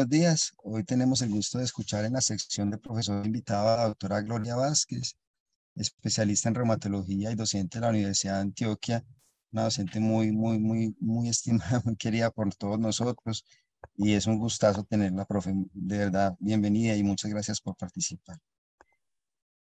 buenos días. Hoy tenemos el gusto de escuchar en la sección de profesor invitado a la doctora Gloria Vázquez, especialista en reumatología y docente de la Universidad de Antioquia, una docente muy estimada, muy querida por todos nosotros, y es un gustazo tenerla, profe. De verdad, bienvenida y muchas gracias por participar.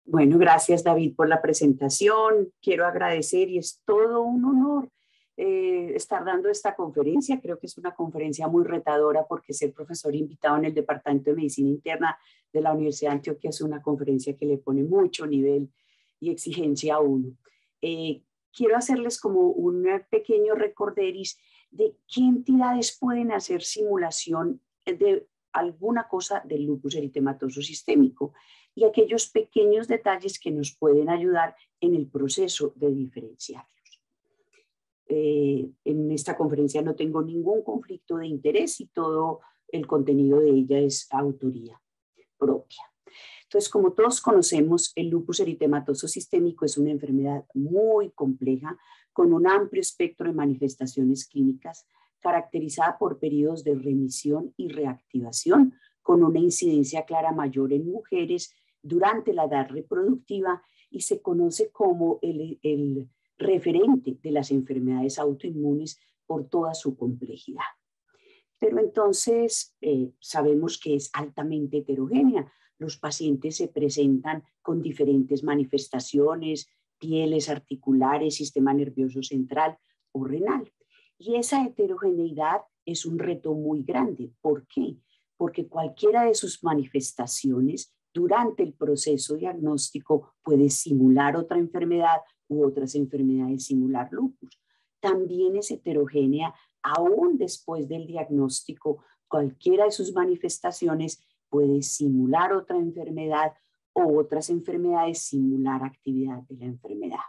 Bueno, gracias David por la presentación. Quiero agradecer y es todo un honor estar dando esta conferencia. Creo que es una conferencia muy retadora porque ser profesor invitado en el Departamento de Medicina Interna de la Universidad de Antioquia es una conferencia que le pone mucho nivel y exigencia a uno. Quiero hacerles como un pequeño recorderis de qué entidades pueden hacer simulación de alguna cosa del lupus eritematoso sistémico y aquellos pequeños detalles que nos pueden ayudar en el proceso de diferenciarlos. En esta conferencia no tengo ningún conflicto de interés y todo el contenido de ella es autoría propia. Entonces, como todos conocemos, el lupus eritematoso sistémico es una enfermedad muy compleja con un amplio espectro de manifestaciones clínicas caracterizada por periodos de remisión y reactivación con una incidencia clara mayor en mujeres durante la edad reproductiva y se conoce como el referente de las enfermedades autoinmunes por toda su complejidad. Pero entonces sabemos que es altamente heterogénea. Los pacientes se presentan con diferentes manifestaciones, pieles, articulares, sistema nervioso central o renal. Y esa heterogeneidad es un reto muy grande. ¿Por qué? Porque cualquiera de sus manifestaciones durante el proceso diagnóstico puede simular otra enfermedad u otras enfermedades simular lupus. También es heterogénea aún después del diagnóstico. Cualquiera de sus manifestaciones puede simular otra enfermedad o otras enfermedades simular actividad de la enfermedad.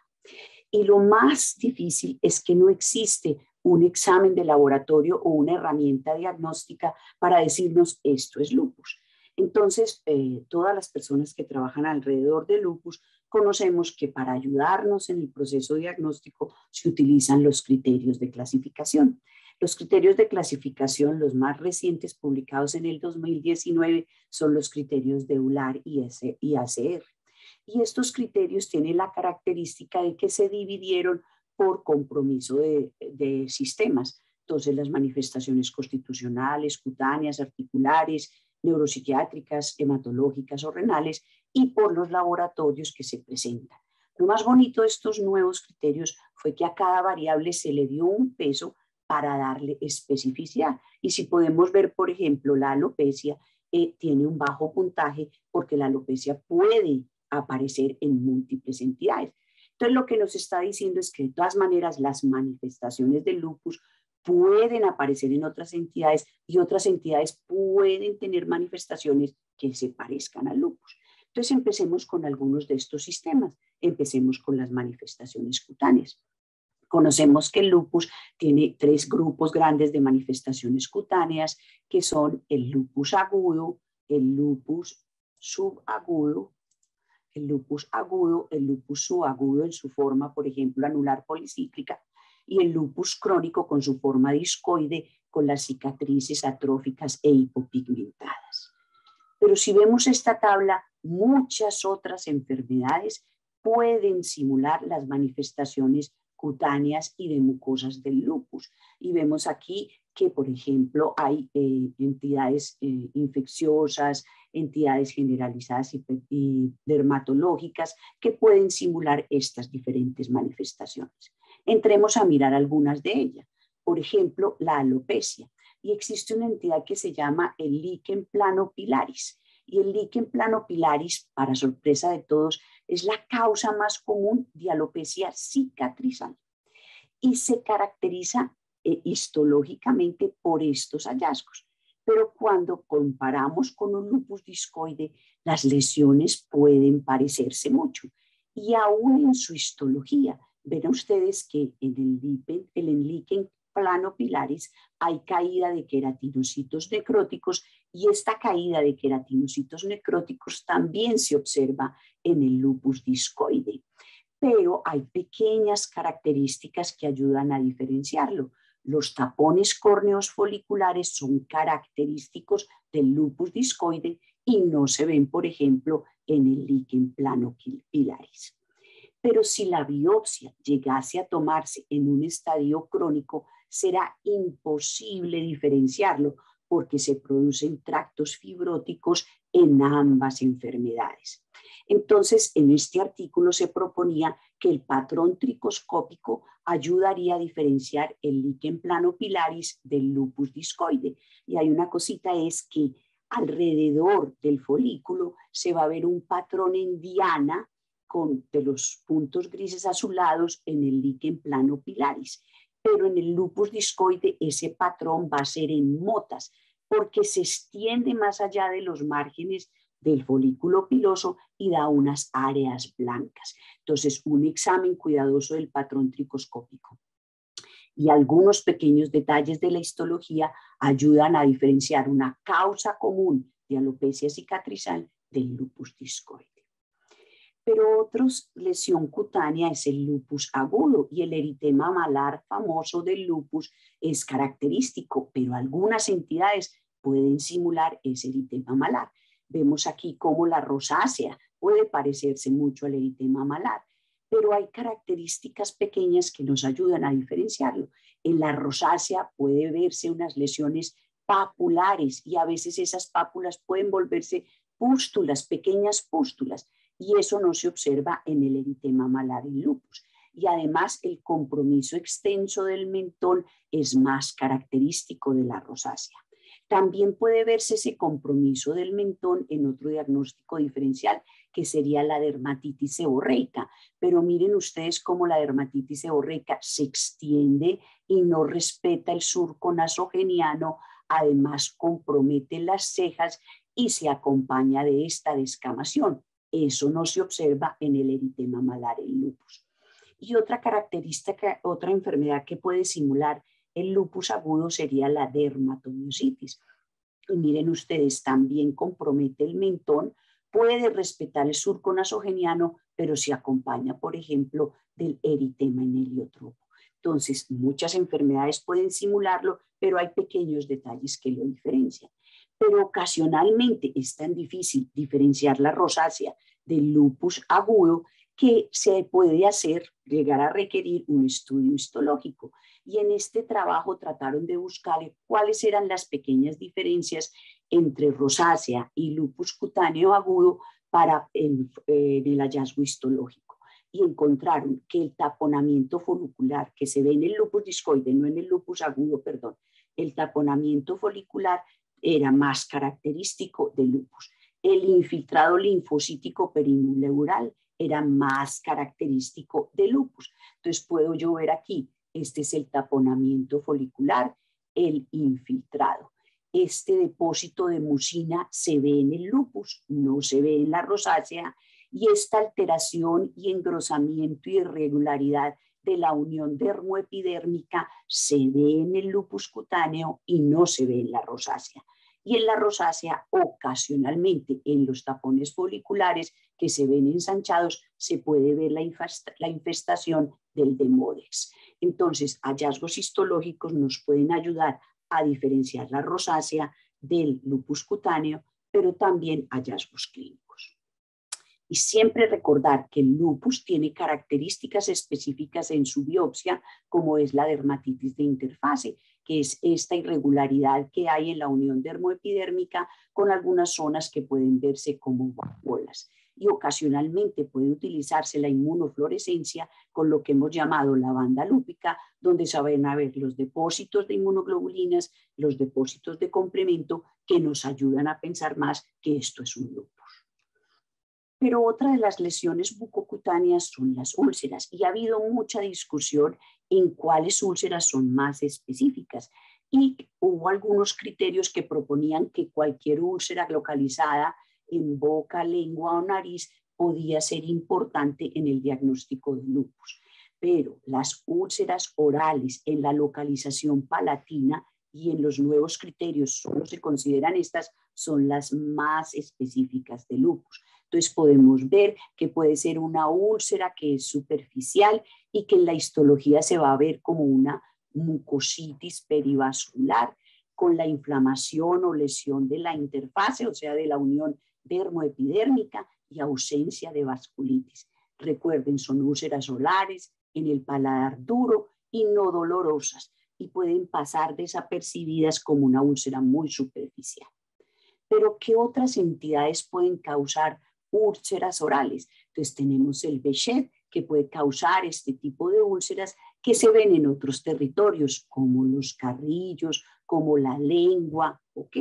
Y lo más difícil es que no existe un examen de laboratorio o una herramienta diagnóstica para decirnos esto es lupus. Entonces, todas las personas que trabajan alrededor del lupus conocemos que para ayudarnos en el proceso diagnóstico se utilizan los criterios de clasificación. Los criterios de clasificación, los más recientes publicados en el 2019, son los criterios de EULAR y ACR. Y estos criterios tienen la característica de que se dividieron por compromiso de sistemas. Entonces, las manifestaciones constitucionales, cutáneas, articulares, neuropsiquiátricas, hematológicas o renales y por los laboratorios que se presentan. Lo más bonito de estos nuevos criterios fue que a cada variable se le dio un peso para darle especificidad. Y si podemos ver, por ejemplo, la alopecia tiene un bajo puntaje porque la alopecia puede aparecer en múltiples entidades. Entonces, lo que nos está diciendo es que de todas maneras las manifestaciones del lupus pueden aparecer en otras entidades y otras entidades pueden tener manifestaciones que se parezcan al lupus. Entonces, empecemos con algunos de estos sistemas. Empecemos con las manifestaciones cutáneas. Conocemos que el lupus tiene 3 grupos grandes de manifestaciones cutáneas, que son el lupus agudo, el lupus subagudo, el lupus agudo, el lupus subagudo en su forma, por ejemplo, anular policíclica, y el lupus crónico con su forma discoide, con las cicatrices atróficas e hipopigmentadas. Pero si vemos esta tabla, muchas otras enfermedades pueden simular las manifestaciones cutáneas y de mucosas del lupus. Y vemos aquí que, por ejemplo, hay entidades infecciosas, entidades generalizadas y dermatológicas que pueden simular estas diferentes manifestaciones. Entremos a mirar algunas de ellas. Por ejemplo, la alopecia. Y existe una entidad que se llama el líquen planopilaris. Y el líquen planopilaris, para sorpresa de todos, es la causa más común de alopecia cicatrizal. Y se caracteriza histológicamente por estos hallazgos. Pero cuando comparamos con un lupus discoide, las lesiones pueden parecerse mucho. Y aún en su histología, ven ustedes que en el líquen planopilaris hay caída de queratinocitos necróticos y esta caída de queratinocitos necróticos también se observa en el lupus discoide. Pero hay pequeñas características que ayudan a diferenciarlo. Los tapones córneos foliculares son característicos del lupus discoide y no se ven, por ejemplo, en el líquen planopilaris. Pero si la biopsia llegase a tomarse en un estadio crónico, será imposible diferenciarlo porque se producen tractos fibróticos en ambas enfermedades. Entonces, en este artículo se proponía que el patrón tricoscópico ayudaría a diferenciar el líquen planopilaris del lupus discoide. Y hay una cosita, es que alrededor del folículo se va a ver un patrón en diana de los puntos grises azulados en el líquen planopilaris. Pero en el lupus discoide ese patrón va a ser en motas, porque se extiende más allá de los márgenes del folículo piloso y da unas áreas blancas. Entonces, un examen cuidadoso del patrón tricoscópico y algunos pequeños detalles de la histología ayudan a diferenciar una causa común de alopecia cicatrizal del lupus discoide. Pero otra lesión cutánea es el lupus agudo y el eritema malar famoso del lupus es característico, pero algunas entidades pueden simular ese eritema malar. Vemos aquí cómo la rosácea puede parecerse mucho al eritema malar, pero hay características pequeñas que nos ayudan a diferenciarlo. En la rosácea puede verse unas lesiones papulares y a veces esas pápulas pueden volverse pústulas, pequeñas pústulas, y eso no se observa en el eritema malar en lupus. Y además el compromiso extenso del mentón es más característico de la rosácea. También puede verse ese compromiso del mentón en otro diagnóstico diferencial, que sería la dermatitis seborreica. Pero miren ustedes cómo la dermatitis seborreica se extiende y no respeta el surco nasogeniano, además compromete las cejas y se acompaña de esta descamación. Eso no se observa en el eritema malar en lupus. Y otra característica, otra enfermedad que puede simular el lupus agudo sería la dermatomiositis. Y miren ustedes, también compromete el mentón, puede respetar el surco nasogeniano, pero se acompaña, por ejemplo, del eritema en heliotropo. Entonces, muchas enfermedades pueden simularlo, pero hay pequeños detalles que lo diferencian. Pero ocasionalmente es tan difícil diferenciar la rosácea del lupus agudo que se puede llegar a requerir un estudio histológico. Y en este trabajo trataron de buscar cuáles eran las pequeñas diferencias entre rosácea y lupus cutáneo agudo para el hallazgo histológico. Y encontraron que el taponamiento folicular que se ve en el lupus discoide, no en el lupus agudo, perdón, el taponamiento folicular era más característico del lupus. El infiltrado linfocítico perinuclear era más característico del lupus. Entonces puedo yo ver aquí, este es el taponamiento folicular, el infiltrado. Este depósito de mucina se ve en el lupus, no se ve en la rosácea, y esta alteración y engrosamiento y irregularidad de la unión dermoepidérmica se ve en el lupus cutáneo y no se ve en la rosácea. Y en la rosácea, ocasionalmente, en los tapones foliculares que se ven ensanchados, se puede ver la infestación del Demodex. Entonces, hallazgos histológicos nos pueden ayudar a diferenciar la rosácea del lupus cutáneo, pero también hallazgos clínicos. Y siempre recordar que el lupus tiene características específicas en su biopsia, como es la dermatitis de interfase, que es esta irregularidad que hay en la unión dermoepidérmica con algunas zonas que pueden verse como bolas. Y ocasionalmente puede utilizarse la inmunofluorescencia con lo que hemos llamado la banda lúpica, donde se van a ver los depósitos de inmunoglobulinas, los depósitos de complemento que nos ayudan a pensar más que esto es un lupus. Pero otra de las lesiones bucocutáneas son las úlceras y ha habido mucha discusión en cuáles úlceras son más específicas y hubo algunos criterios que proponían que cualquier úlcera localizada en boca, lengua o nariz podía ser importante en el diagnóstico de lupus. Pero las úlceras orales en la localización palatina y en los nuevos criterios solo se consideran estas, son las más específicas de lupus. Entonces podemos ver que puede ser una úlcera que es superficial y que en la histología se va a ver como una mucositis perivascular, con la inflamación o lesión de la interfase, o sea, de la unión dermoepidérmica y ausencia de vasculitis. Recuerden, son úlceras orales en el paladar duro y no dolorosas y pueden pasar desapercibidas como una úlcera muy superficial. Pero ¿qué otras entidades pueden causar úlceras orales? Entonces tenemos el Behçet, que puede causar este tipo de úlceras que se ven en otros territorios, como los carrillos, como la lengua, ¿ok?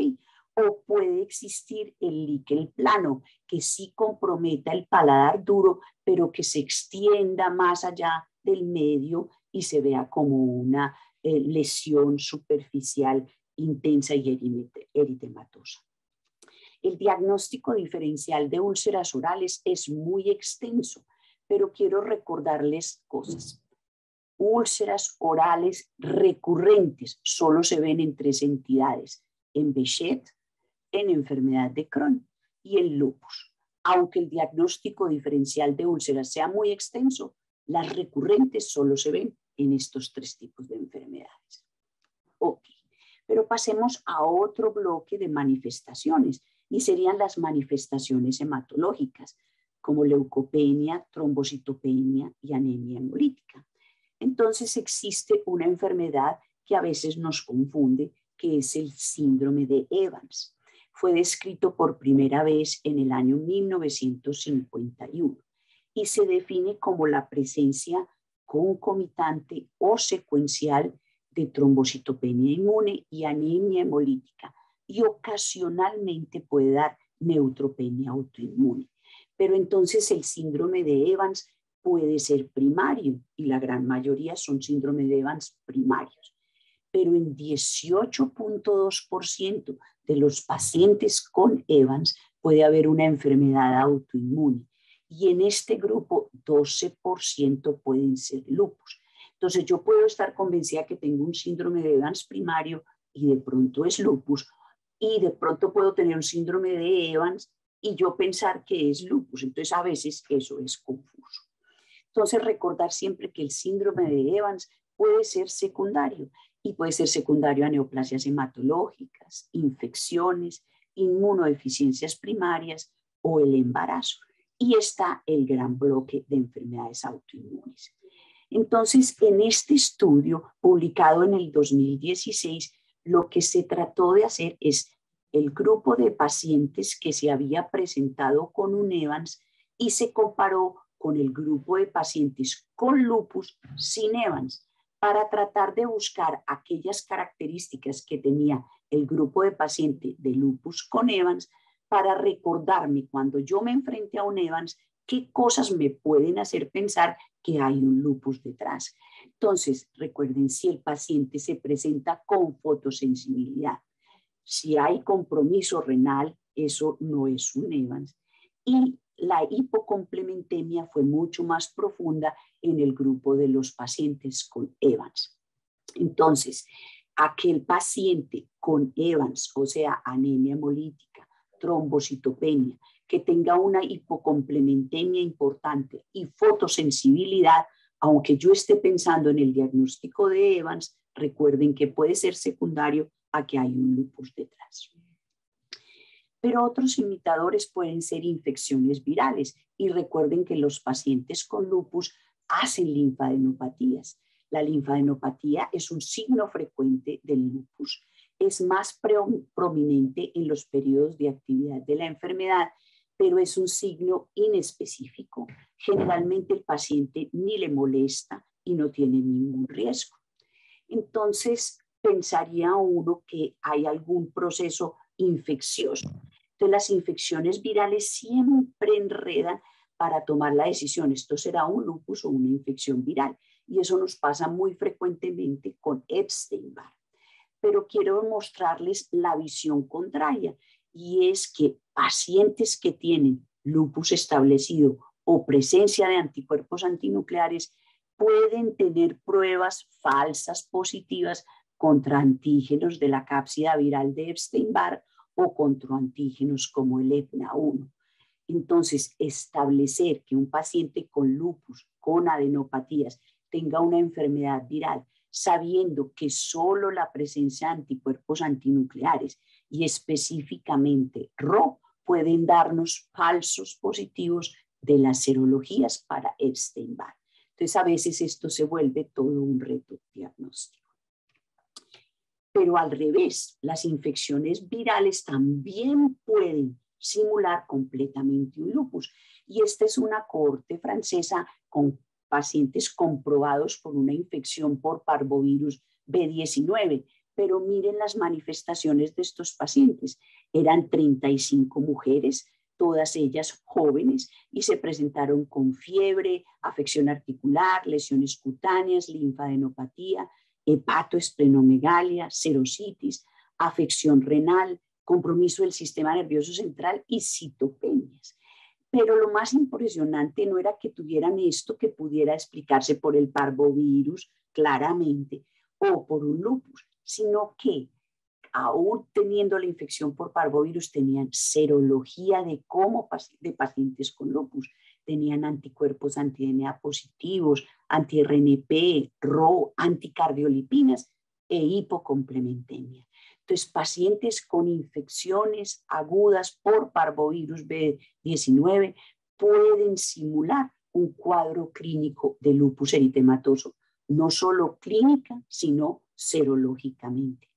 O puede existir el líquen plano, que sí comprometa el paladar duro, pero que se extienda más allá del medio y se vea como una lesión superficial intensa y eritematosa. El diagnóstico diferencial de úlceras orales es muy extenso, pero quiero recordarles cosas. Úlceras orales recurrentes solo se ven en 3 entidades: en Behçet, en enfermedad de Crohn y en lupus. Aunque el diagnóstico diferencial de úlceras sea muy extenso, las recurrentes solo se ven en estos 3 tipos de enfermedades. Ok, pero pasemos a otro bloque de manifestaciones y serían las manifestaciones hematológicas, como leucopenia, trombocitopenia y anemia hemolítica. Entonces existe una enfermedad que a veces nos confunde, que es el síndrome de Evans. Fue descrito por primera vez en el año 1951 y se define como la presencia concomitante o secuencial de trombocitopenia inmune y anemia hemolítica, y ocasionalmente puede dar neutropenia autoinmune. Pero entonces el síndrome de Evans puede ser primario y la gran mayoría son síndrome de Evans primarios. Pero en 18.2% de los pacientes con Evans puede haber una enfermedad autoinmune y en este grupo 12% pueden ser lupus. Entonces yo puedo estar convencida que tengo un síndrome de Evans primario y de pronto es lupus, y de pronto puedo tener un síndrome de Evans y yo pensar que es lupus. Entonces a veces eso es confuso. Entonces recordar siempre que el síndrome de Evans puede ser secundario y puede ser secundario a neoplasias hematológicas, infecciones, inmunodeficiencias primarias o el embarazo. Y está el gran bloque de enfermedades autoinmunes. Entonces, en este estudio publicado en el 2016, lo que se trató de hacer es el grupo de pacientes que se había presentado con un Evans y se comparó con el grupo de pacientes con lupus sin Evans para tratar de buscar aquellas características que tenía el grupo de pacientes de lupus con Evans para recordarme cuando yo me enfrente a un Evans qué cosas me pueden hacer pensar que hay un lupus detrás. Entonces, recuerden, si el paciente se presenta con fotosensibilidad, si hay compromiso renal, eso no es un Evans. Y la hipocomplementemia fue mucho más profunda en el grupo de los pacientes con Evans. Entonces, aquel paciente con Evans, o sea, anemia hemolítica, trombocitopenia, que tenga una hipocomplementemia importante y fotosensibilidad, aunque yo esté pensando en el diagnóstico de Evans, recuerden que puede ser secundario a que hay un lupus detrás. Pero otros imitadores pueden ser infecciones virales y recuerden que los pacientes con lupus hacen linfadenopatías. La linfadenopatía es un signo frecuente del lupus. Es más prominente en los periodos de actividad de la enfermedad, pero es un signo inespecífico. Generalmente el paciente ni le molesta y no tiene ningún riesgo. Entonces, pensaría uno que hay algún proceso infeccioso. Entonces, las infecciones virales siempre enredan para tomar la decisión. Esto será un lupus o una infección viral. Y eso nos pasa muy frecuentemente con Epstein-Barr. Pero quiero mostrarles la visión contraria, y es que pacientes que tienen lupus establecido o presencia de anticuerpos antinucleares pueden tener pruebas falsas positivas contra antígenos de la cápsida viral de Epstein-Barr o contra antígenos como el EPNA1. Entonces, establecer que un paciente con lupus, con adenopatías, tenga una enfermedad viral sabiendo que solo la presencia de anticuerpos antinucleares y específicamente Rho pueden darnos falsos positivos de las serologías para Epstein-Barr. Entonces, a veces esto se vuelve todo un reto diagnóstico. Pero al revés, las infecciones virales también pueden simular completamente un lupus. Y esta es una cohorte francesa con pacientes comprobados por una infección por parvovirus B19. Pero miren las manifestaciones de estos pacientes. Eran 35 mujeres, todas ellas jóvenes, y se presentaron con fiebre, afección articular, lesiones cutáneas, linfadenopatía, hepatoesplenomegalia, serositis, afección renal, compromiso del sistema nervioso central y citopenias. Pero lo más impresionante no era que tuvieran esto que pudiera explicarse por el parvovirus claramente o por un lupus, sino que aún teniendo la infección por parvovirus tenían serología de pacientes con lupus. Tenían anticuerpos anti-DNA positivos, anti-RNP, Rho, anticardiolipinas e hipocomplementemia. Entonces, pacientes con infecciones agudas por parvovirus B19 pueden simular un cuadro clínico de lupus eritematoso, no solo clínica, sino serológicamente.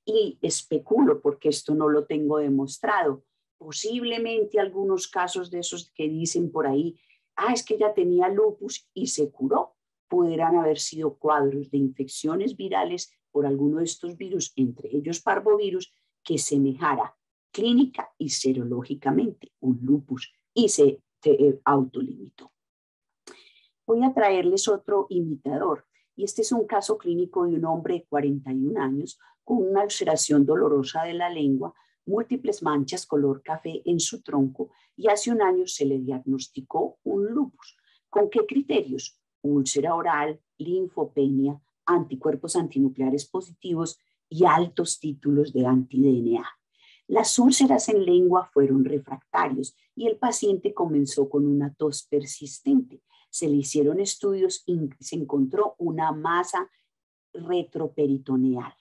Y especulo, porque esto no lo tengo demostrado, posiblemente algunos casos de esos que dicen por ahí, es que ella tenía lupus y se curó, pudieran haber sido cuadros de infecciones virales por alguno de estos virus, entre ellos parvovirus, que semejara clínica y serológicamente un lupus y se autolimitó. Voy a traerles otro imitador, y este es un caso clínico de un hombre de 41 años con una ulceración dolorosa de la lengua, múltiples manchas color café en su tronco, y hace un año se le diagnosticó un lupus. ¿Con qué criterios? Úlcera oral, linfopenia, anticuerpos antinucleares positivos y altos títulos de anti-DNA. Las úlceras en lengua fueron refractarios y el paciente comenzó con una tos persistente. Se le hicieron estudios y se encontró una masa retroperitoneal.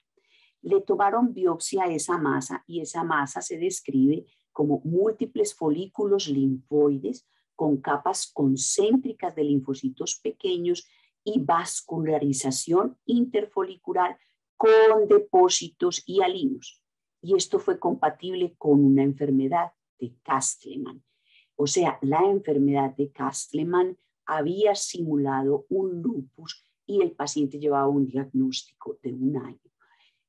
Le tomaron biopsia a esa masa y esa masa se describe como múltiples folículos linfoides con capas concéntricas de linfocitos pequeños y vascularización interfolicular con depósitos hialinos. Y esto fue compatible con una enfermedad de Castleman. O sea, la enfermedad de Castleman había simulado un lupus y el paciente llevaba un diagnóstico de un año.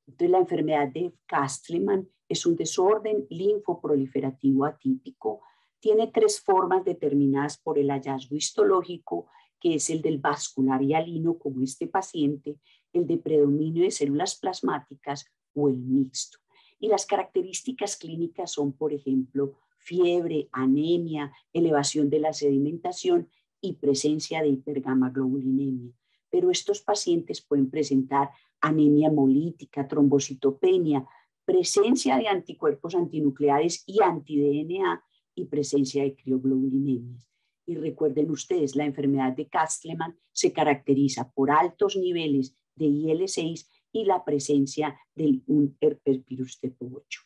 Entonces, la enfermedad de Castleman es un desorden linfoproliferativo atípico. Tiene 3 formas determinadas por el hallazgo histológico, que es el del vascular hialino, como este paciente, el de predominio de células plasmáticas o el mixto. Y las características clínicas son, por ejemplo, fiebre, anemia, elevación de la sedimentación y presencia de hipergamaglobulinemia. Pero estos pacientes pueden presentar anemia hemolítica, trombocitopenia, presencia de anticuerpos antinucleares y anti-DNA y presencia de crioglobulинemias. Y recuerden ustedes, la enfermedad de Castleman se caracteriza por altos niveles de IL-6 y la presencia de un herpesvirus tipo 8.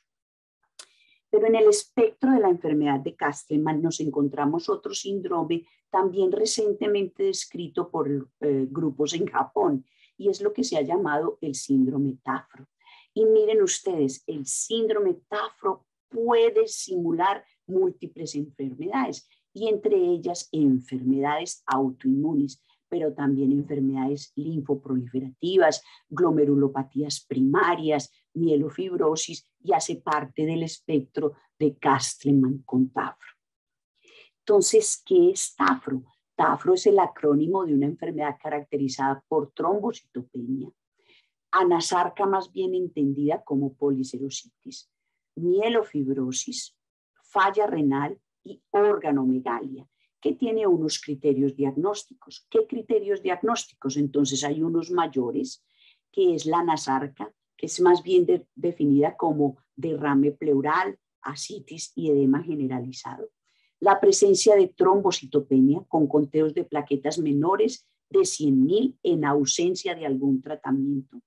Pero en el espectro de la enfermedad de Castleman nos encontramos otro síndrome también recientemente descrito por grupos en Japón, y es lo que se ha llamado el síndrome Tafro. Y miren ustedes, el síndrome Tafro puede simular múltiples enfermedades, y entre ellas enfermedades autoinmunes, pero también enfermedades linfoproliferativas, glomerulopatías primarias, mielofibrosis, y hace parte del espectro de Castleman con Tafro. Entonces, ¿qué es Tafro? Tafro es el acrónimo de una enfermedad caracterizada por trombocitopenia, anasarca más bien entendida como poliserositis, mielofibrosis, falla renal y organomegalia, que tiene unos criterios diagnósticos. ¿Qué criterios diagnósticos? Entonces hay unos mayores, que es la anasarca, que es más bien definida como derrame pleural, ascitis y edema generalizado. La presencia de trombocitopenia con conteos de plaquetas menores de 100.000 en ausencia de algún tratamiento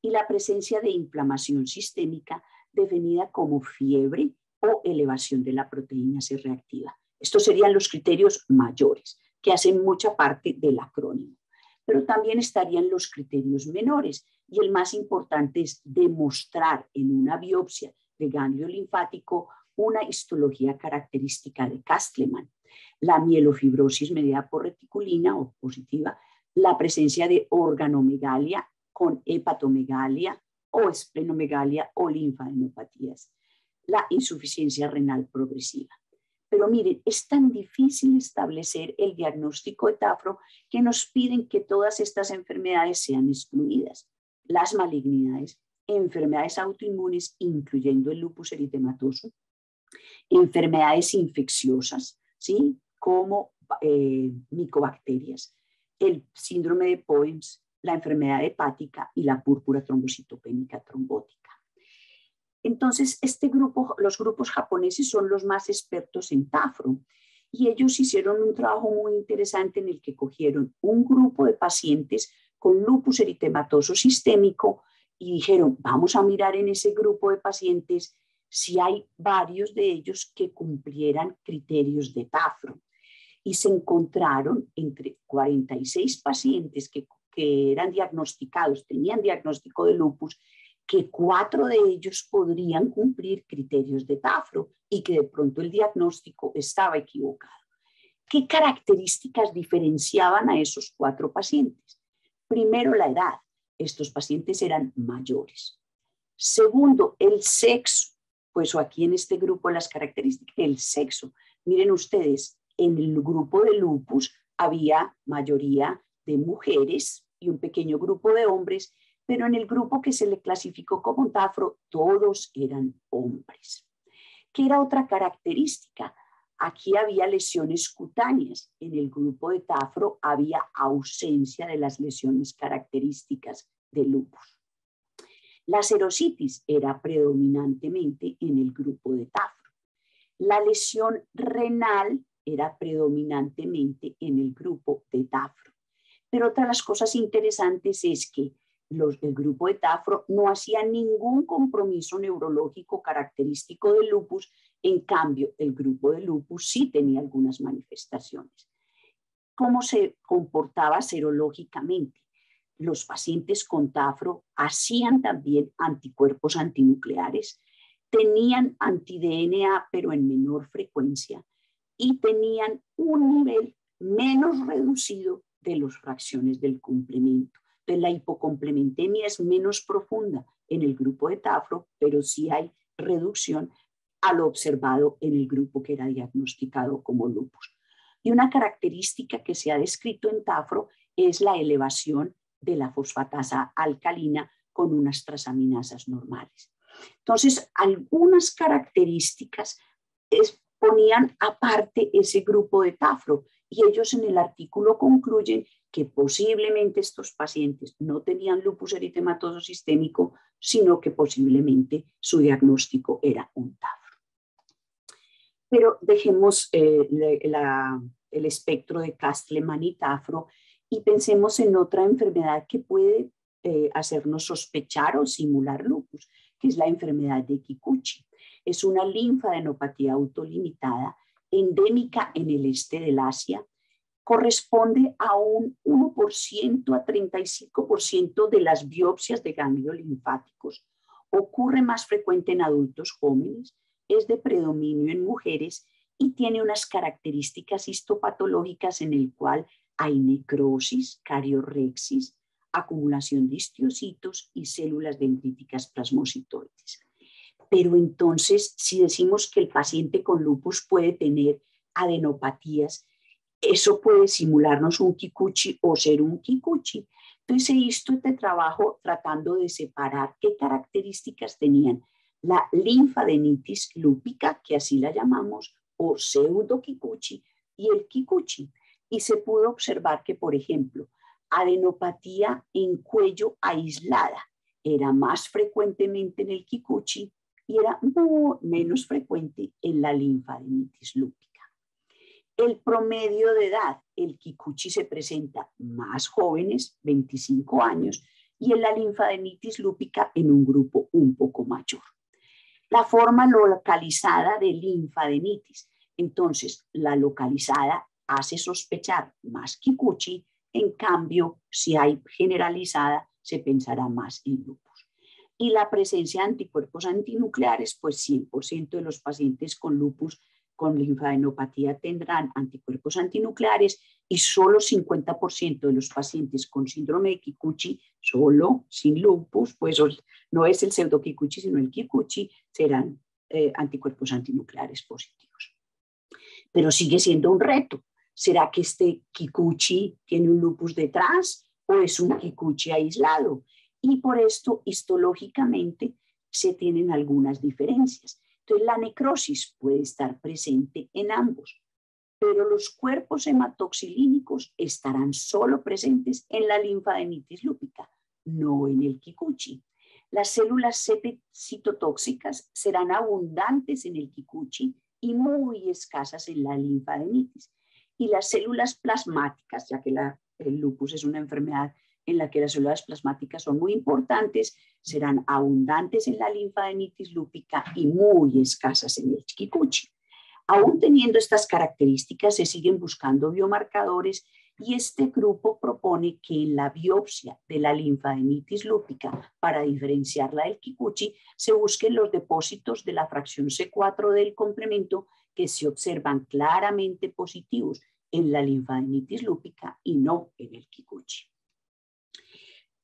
y la presencia de inflamación sistémica definida como fiebre o elevación de la proteína C reactiva. Estos serían los criterios mayores que hacen mucha parte del acrónimo. Pero también estarían los criterios menores y el más importante es demostrar en una biopsia de ganglio linfático una histología característica de Castleman, la mielofibrosis mediada por reticulina o positiva, la presencia de organomegalia con hepatomegalia o esplenomegalia o linfadenopatías, la insuficiencia renal progresiva. Pero miren, es tan difícil establecer el diagnóstico de Tafro que nos piden que todas estas enfermedades sean excluidas. Las malignidades, enfermedades autoinmunes, incluyendo el lupus eritematoso, enfermedades infecciosas, ¿sí? Como micobacterias, el síndrome de Poems, la enfermedad hepática y la púrpura trombocitopénica trombótica. Entonces, los grupos japoneses son los más expertos en Tafro y ellos hicieron un trabajo muy interesante en el que cogieron un grupo de pacientes con lupus eritematoso sistémico y dijeron, vamos a mirar en ese grupo de pacientes si hay varios de ellos que cumplieran criterios de Tafro. Y se encontraron entre 46 pacientes que eran diagnosticados, tenían diagnóstico de lupus, que 4 de ellos podrían cumplir criterios de Tafro y que de pronto el diagnóstico estaba equivocado. ¿Qué características diferenciaban a esos 4 pacientes? Primero, la edad. Estos pacientes eran mayores. Segundo, el sexo. Pues aquí en este grupo las características, el sexo. Miren ustedes, en el grupo de lupus había mayoría de mujeres y un pequeño grupo de hombres, pero en el grupo que se le clasificó como Tafro, todos eran hombres. ¿Qué era otra característica? Aquí había lesiones cutáneas. En el grupo de Tafro había ausencia de las lesiones características de lupus. La serositis era predominantemente en el grupo de Tafro. La lesión renal era predominantemente en el grupo de Tafro. Pero otra de las cosas interesantes es que el grupo de Tafro no hacía ningún compromiso neurológico característico del lupus, en cambio el grupo de lupus sí tenía algunas manifestaciones. ¿Cómo se comportaba serológicamente? Los pacientes con Tafro hacían también anticuerpos antinucleares, tenían anti-DNA pero en menor frecuencia y tenían un nivel menos reducido de las fracciones del complemento. Entonces, la hipocomplementemia es menos profunda en el grupo de Tafro, pero sí hay reducción a lo observado en el grupo que era diagnosticado como lupus. Y una característica que se ha descrito en Tafro es la elevación de la fosfatasa alcalina con unas trasaminasas normales. Entonces, algunas características ponían aparte ese grupo de Tafro y ellos en el artículo concluyen que posiblemente estos pacientes no tenían lupus eritematoso sistémico, sino que posiblemente su diagnóstico era un Tafro. Pero dejemos el espectro de Castleman y Tafro y pensemos en otra enfermedad que puede hacernos sospechar o simular lupus, que es la enfermedad de Kikuchi. Es una linfadenopatía autolimitada endémica en el este del Asia. Corresponde a un 1% a 35% de las biopsias de ganglios linfáticos. Ocurre más frecuente en adultos jóvenes, es de predominio en mujeres y tiene unas características histopatológicas en el cual hay necrosis, cariorrexis, acumulación de histocitos y células dendríticas plasmocitoides. Pero entonces, si decimos que el paciente con lupus puede tener adenopatías, eso puede simularnos un Kikuchi o ser un Kikuchi. Entonces, he visto este trabajo tratando de separar qué características tenían la linfadenitis lúpica, que así la llamamos, o pseudo Kikuchi, y el Kikuchi. Y se pudo observar que, por ejemplo, adenopatía en cuello aislada era más frecuentemente en el Kikuchi y era menos frecuente en la linfadenitis lúpica. El promedio de edad, el Kikuchi se presenta más jóvenes, 25 años, y en la linfadenitis lúpica en un grupo un poco mayor. La forma localizada de linfadenitis. Entonces, la localizada hace sospechar más Kikuchi, en cambio, si hay generalizada, se pensará más en lupus. Y la presencia de anticuerpos antinucleares, pues 100% de los pacientes con lupus con linfadenopatía tendrán anticuerpos antinucleares y solo 50% de los pacientes con síndrome de Kikuchi, solo sin lupus, pues no es el pseudo Kikuchi, sino el Kikuchi, serán anticuerpos antinucleares positivos. Pero sigue siendo un reto. ¿Será que este Kikuchi tiene un lupus detrás o es un Kikuchi aislado? Y por esto, histológicamente, se tienen algunas diferencias. Entonces, la necrosis puede estar presente en ambos, pero los cuerpos hematoxilínicos estarán solo presentes en la linfadenitis lúpica, no en el Kikuchi. Las células citotóxicas serán abundantes en el Kikuchi y muy escasas en la linfadenitis. Y las células plasmáticas, ya que el lupus es una enfermedad en la que las células plasmáticas son muy importantes, serán abundantes en la linfadenitis lúpica y muy escasas en el Kikuchi. Aún teniendo estas características, se siguen buscando biomarcadores y este grupo propone que en la biopsia de la linfadenitis lúpica, para diferenciarla del Kikuchi, se busquen los depósitos de la fracción C4 del complemento que se observan claramente positivos en la linfadenitis lúpica y no en el Kikuchi.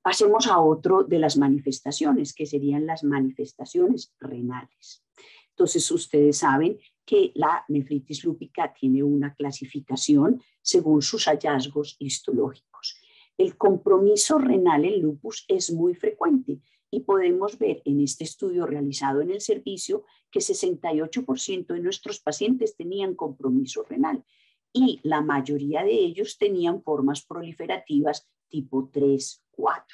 Pasemos a otro de las manifestaciones, que serían las manifestaciones renales. Entonces, ustedes saben que la nefritis lúpica tiene una clasificación según sus hallazgos histológicos. El compromiso renal en lupus es muy frecuente y podemos ver en este estudio realizado en el servicio que 68% de nuestros pacientes tenían compromiso renal y la mayoría de ellos tenían formas proliferativas tipo 3, 4.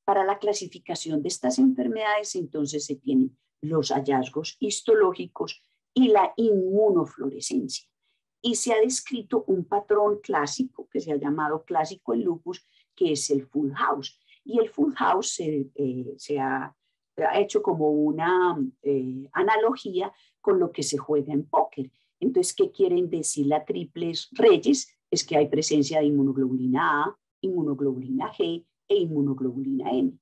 Para la clasificación de estas enfermedades, entonces se tienen los hallazgos histológicos y la inmunofluorescencia. Y se ha descrito un patrón clásico que se ha llamado clásico en lupus, que es el full house. Y el full house se ha hecho como una analogía con lo que se juega en póker. Entonces, ¿qué quieren decir las triples reyes? Es que hay presencia de inmunoglobulina A, inmunoglobulina G e inmunoglobulina M.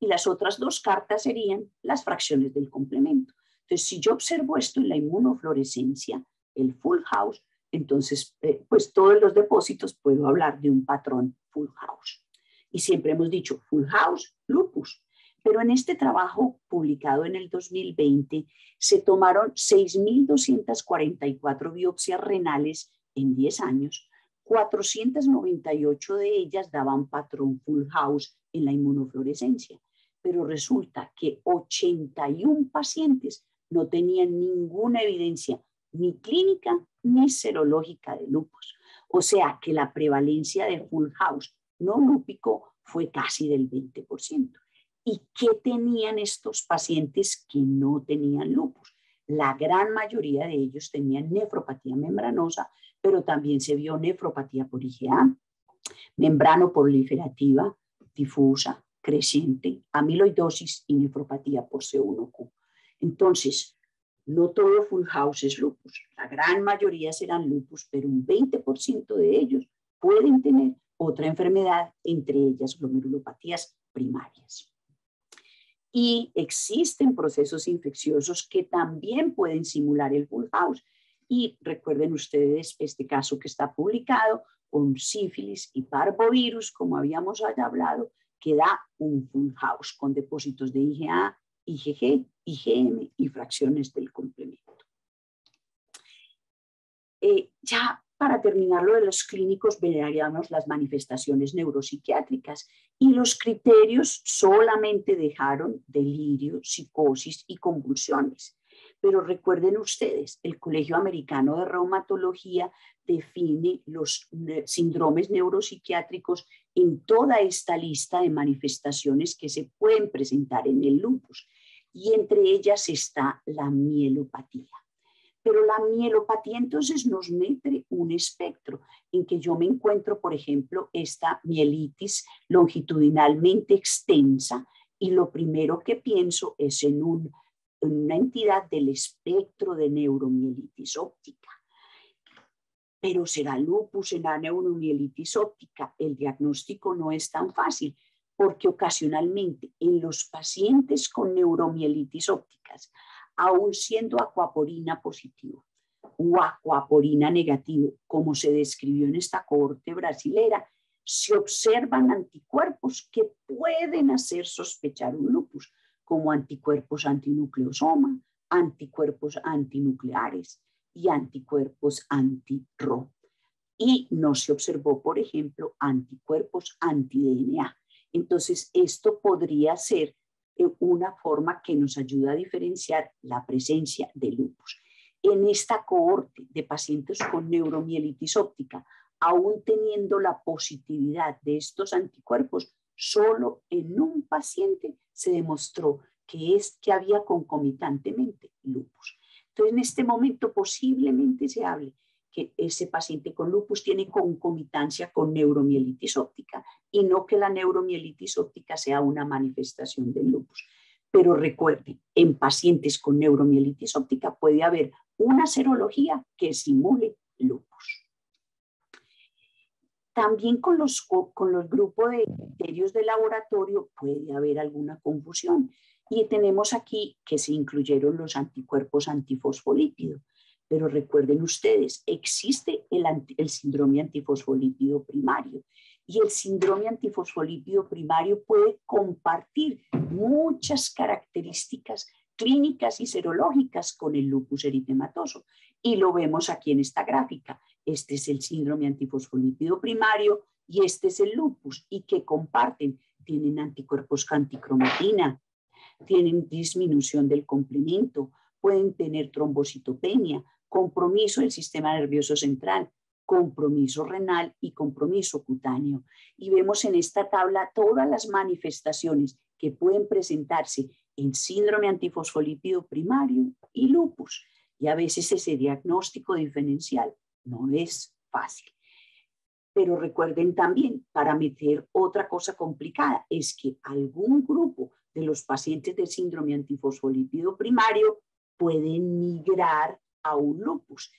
Y las otras dos cartas serían las fracciones del complemento. Entonces, si yo observo esto en la inmunofluorescencia, el full house, entonces, pues todos los depósitos puedo hablar de un patrón full house. Y siempre hemos dicho full house, lupus. Pero en este trabajo publicado en el 2020 se tomaron 6.244 biopsias renales en 10 años. 498 de ellas daban patrón full house en la inmunofluorescencia. Pero resulta que 81 pacientes no tenían ninguna evidencia ni clínica ni serológica de lupus. O sea que la prevalencia de full house no lúpico fue casi del 20%. ¿Y qué tenían estos pacientes que no tenían lupus? La gran mayoría de ellos tenían nefropatía membranosa, pero también se vio nefropatía por IgA, membrano proliferativa, difusa, creciente, amiloidosis y nefropatía por C1Q. Entonces, no todo full house es lupus. La gran mayoría serán lupus, pero un 20% de ellos pueden tener otra enfermedad, entre ellas glomerulopatías primarias. Y existen procesos infecciosos que también pueden simular el full house. Y recuerden ustedes este caso que está publicado con sífilis y parvovirus, como habíamos hablado, que da un full house con depósitos de IgA, IgG, IgM y fracciones del complemento. Ya para terminar lo de los clínicos, veríamos las manifestaciones neuropsiquiátricas y los criterios solamente dejaron delirio, psicosis y convulsiones. Pero recuerden ustedes, el Colegio Americano de Reumatología define los síndromes neuropsiquiátricos en toda esta lista de manifestaciones que se pueden presentar en el lupus y entre ellas está la mielopatía. Pero la mielopatía entonces nos mete un espectro en que yo me encuentro, por ejemplo, esta mielitis longitudinalmente extensa y lo primero que pienso es en una entidad del espectro de neuromielitis óptica. Pero será lupus, será neuromielitis óptica. El diagnóstico no es tan fácil porque ocasionalmente en los pacientes con neuromielitis ópticas, aún siendo aquaporina positivo o aquaporina negativo, como se describió en esta cohorte brasilera, se observan anticuerpos que pueden hacer sospechar un lupus, como anticuerpos antinucleosoma, anticuerpos antinucleares y anticuerpos anti-RO. Y no se observó, por ejemplo, anticuerpos anti-DNA. Entonces, esto podría ser una forma que nos ayuda a diferenciar la presencia de lupus. En esta cohorte de pacientes con neuromielitis óptica, aún teniendo la positividad de estos anticuerpos, solo en un paciente se demostró que había concomitantemente lupus. Entonces, en este momento posiblemente se hable que ese paciente con lupus tiene concomitancia con neuromielitis óptica y no que la neuromielitis óptica sea una manifestación del lupus. Pero recuerden, en pacientes con neuromielitis óptica puede haber una serología que simule lupus. También con los grupos de criterios de laboratorio puede haber alguna confusión. Y tenemos aquí que se incluyeron los anticuerpos antifosfolípido. Pero recuerden ustedes, existe el síndrome antifosfolípido primario. Y el síndrome antifosfolípido primario puede compartir muchas características clínicas y serológicas con el lupus eritematoso. Y lo vemos aquí en esta gráfica. Este es el síndrome antifosfolípido primario y este es el lupus. ¿Y qué comparten? Tienen anticuerpos anticromatina, tienen disminución del complemento, pueden tener trombocitopenia, compromiso del sistema nervioso central, compromiso renal y compromiso cutáneo. Y vemos en esta tabla todas las manifestaciones que pueden presentarse en síndrome antifosfolípido primario y lupus. Y a veces ese diagnóstico diferencial no es fácil. Pero recuerden también, para meter otra cosa complicada, es que algún grupo de los pacientes de síndrome antifosfolípido primario pueden migrar a un lupus.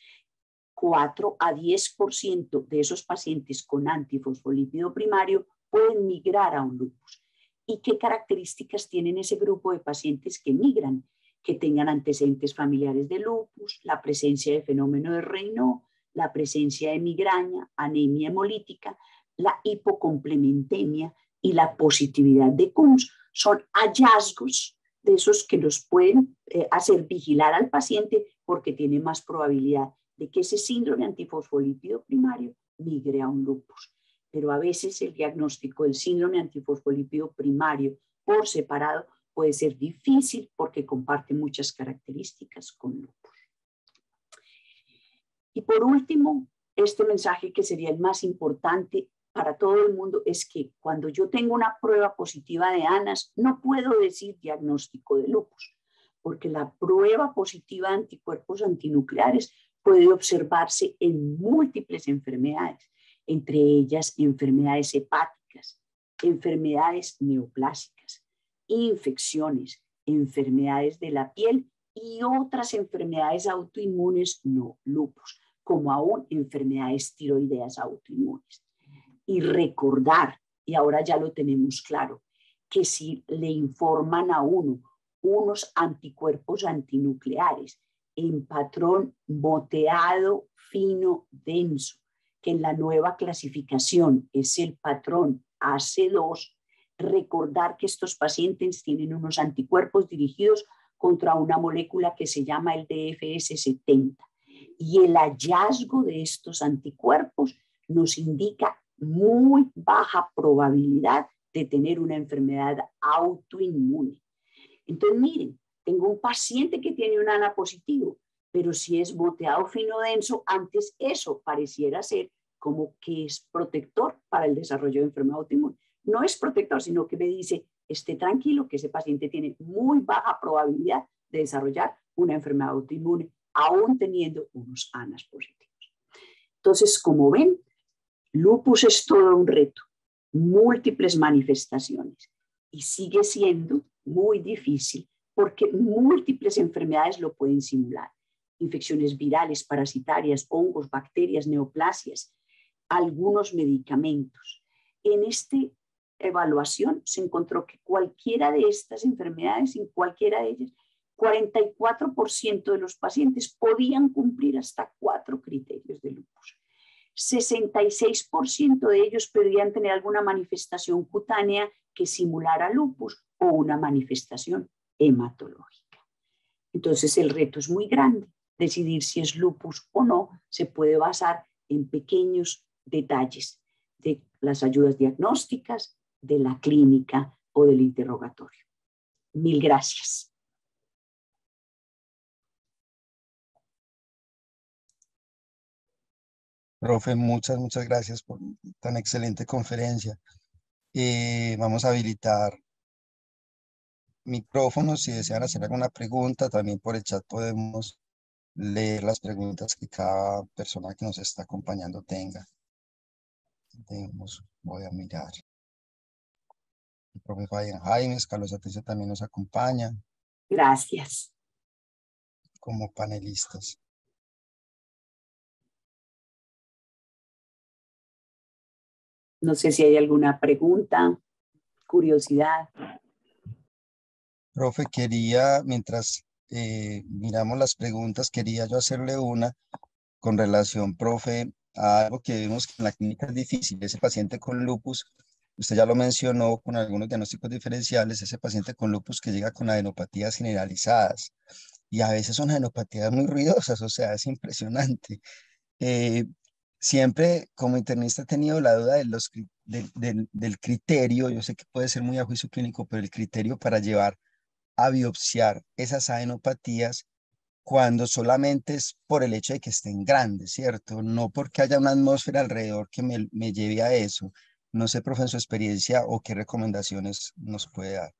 4 a 10% de esos pacientes con antifosfolípido primario pueden migrar a un lupus. ¿Y qué características tienen ese grupo de pacientes que migran? Que tengan antecedentes familiares de lupus, la presencia de fenómeno de Raynaud, la presencia de migraña, anemia hemolítica, la hipocomplementemia y la positividad de Coombs. Son hallazgos de esos que nos pueden hacer vigilar al paciente porque tiene más probabilidad de que ese síndrome antifosfolípido primario migre a un lupus. Pero a veces el diagnóstico del síndrome antifosfolípido primario por separado puede ser difícil porque comparte muchas características con lupus. Y por último, este mensaje que sería el más importante para todo el mundo es que cuando yo tengo una prueba positiva de ANAS, no puedo decir diagnóstico de lupus, porque la prueba positiva de anticuerpos antinucleares puede observarse en múltiples enfermedades, entre ellas enfermedades hepáticas, enfermedades neoplásicas, infecciones, enfermedades de la piel y otras enfermedades autoinmunes no lupus, como aún enfermedades tiroideas autoinmunes. Y recordar, y ahora ya lo tenemos claro, que si le informan a uno unos anticuerpos antinucleares en patrón moteado, fino, denso, que en la nueva clasificación es el patrón AC2, recordar que estos pacientes tienen unos anticuerpos dirigidos contra una molécula que se llama el DFS70. Y el hallazgo de estos anticuerpos nos indica muy baja probabilidad de tener una enfermedad autoinmune. Entonces, miren, tengo un paciente que tiene un ANA positivo, pero si es moteado fino denso, antes eso pareciera ser como que es protector para el desarrollo de enfermedad autoinmune. No es protector, sino que me dice, esté tranquilo que ese paciente tiene muy baja probabilidad de desarrollar una enfermedad autoinmune aún teniendo unos ANAs positivos. Entonces, como ven, lupus es todo un reto, múltiples manifestaciones y sigue siendo muy difícil porque múltiples enfermedades lo pueden simular. Infecciones virales, parasitarias, hongos, bacterias, neoplasias, algunos medicamentos. En esta evaluación se encontró que cualquiera de estas enfermedades, en cualquiera de ellas, 44% de los pacientes podían cumplir hasta 4 criterios de lupus. 66% de ellos podían tener alguna manifestación cutánea que simulara lupus o una manifestación hematológica. Entonces el reto es muy grande. Decidir si es lupus o no se puede basar en pequeños detalles de las ayudas diagnósticas, de la clínica o del interrogatorio. Mil gracias. Profe, muchas gracias por tan excelente conferencia. Vamos a habilitar micrófonos si desean hacer alguna pregunta. También por el chat podemos leer las preguntas que cada persona que nos está acompañando tenga. Voy a mirar. El profe Fabián Jaimes, Carlos Atencio también nos acompaña. Gracias. Como panelistas. No sé si hay alguna pregunta, curiosidad. Profe, quería, mientras miramos las preguntas, quería yo hacerle una con relación, profe, a algo que vemos que en la clínica es difícil. Ese paciente con lupus, usted ya lo mencionó con algunos diagnósticos diferenciales, ese paciente con lupus que llega con adenopatías generalizadas. Y a veces son adenopatías muy ruidosas, o sea, es impresionante. Siempre como internista he tenido la duda del criterio, yo sé que puede ser muy a juicio clínico, pero el criterio para llevar a biopsiar esas adenopatías cuando solamente es por el hecho de que estén grandes, ¿cierto? No porque haya una atmósfera alrededor que me lleve a eso. No sé, profe, en su experiencia o qué recomendaciones nos puede dar.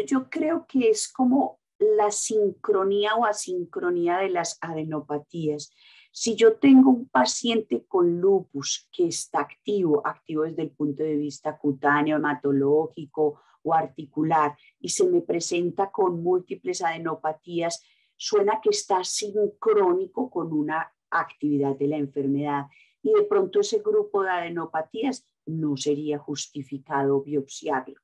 Yo creo que es como la sincronía o asincronía de las adenopatías. Si yo tengo un paciente con lupus que está activo desde el punto de vista cutáneo, hematológico o articular, y se me presenta con múltiples adenopatías, suena que está sincrónico con una actividad de la enfermedad. Y de pronto ese grupo de adenopatías no sería justificado biopsiarlo.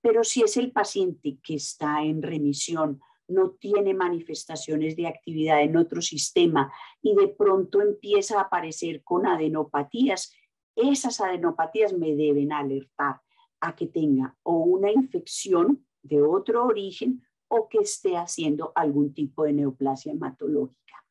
Pero si es el paciente que está en remisión, no tiene manifestaciones de actividad en otro sistema y de pronto empieza a aparecer con adenopatías, esas adenopatías me deben alertar a que tenga o una infección de otro origen o que esté haciendo algún tipo de neoplasia hematológica.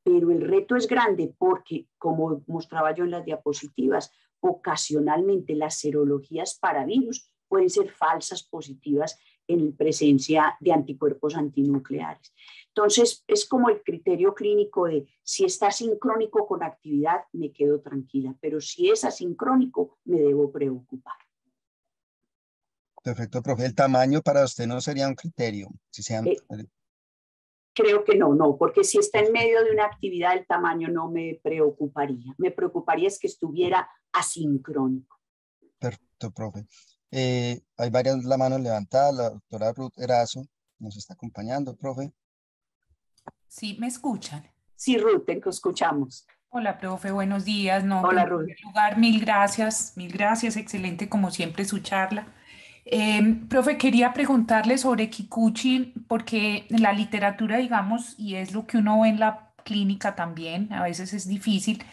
Pero el reto es grande porque, como mostraba yo en las diapositivas, ocasionalmente las serologías para virus pueden ser falsas positivas en presencia de anticuerpos antinucleares. Entonces, es como el criterio clínico de si está sincrónico con actividad, me quedo tranquila, pero si es asincrónico, me debo preocupar. Perfecto, profe. El tamaño para usted no sería un criterio. Si sean... Creo que no, porque si está en medio de una actividad, el tamaño no me preocuparía. Me preocuparía es que estuviera asincrónico. Perfecto, profe. Hay varias la mano levantada. La doctora Ruth Erazo nos está acompañando, profe. Sí, ¿me escuchan? Sí, Ruth, te escuchamos. Hola, profe, buenos días. No, Hola, en Ruth. primer lugar, mil gracias, excelente como siempre su charla. Profe, quería preguntarle sobre Kikuchi, porque en la literatura, digamos, y es lo que uno ve en la clínica también, a veces es difícil,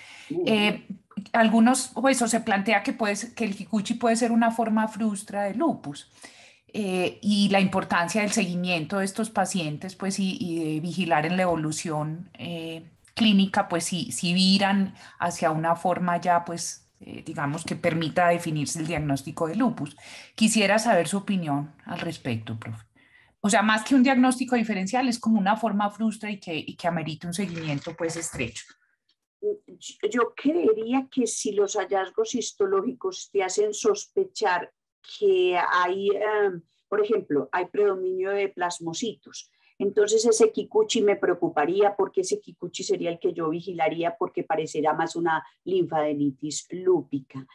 algunos, pues, o se plantea que el Kikuchi puede ser una forma frustra de lupus. Y la importancia del seguimiento de estos pacientes, pues, y de vigilar en la evolución clínica, pues, si viran hacia una forma ya, pues, digamos, que permita definirse el diagnóstico de lupus. Quisiera saber su opinión al respecto, profe. O sea, más que un diagnóstico diferencial, es como una forma frustra y que amerita un seguimiento, pues, estrecho. Yo creería que si los hallazgos histológicos te hacen sospechar que hay, por ejemplo, hay predominio de plasmocitos, Entonces ese Kikuchi me preocuparía porque ese Kikuchi sería el que yo vigilaría porque parecerá más una linfadenitis lúpica.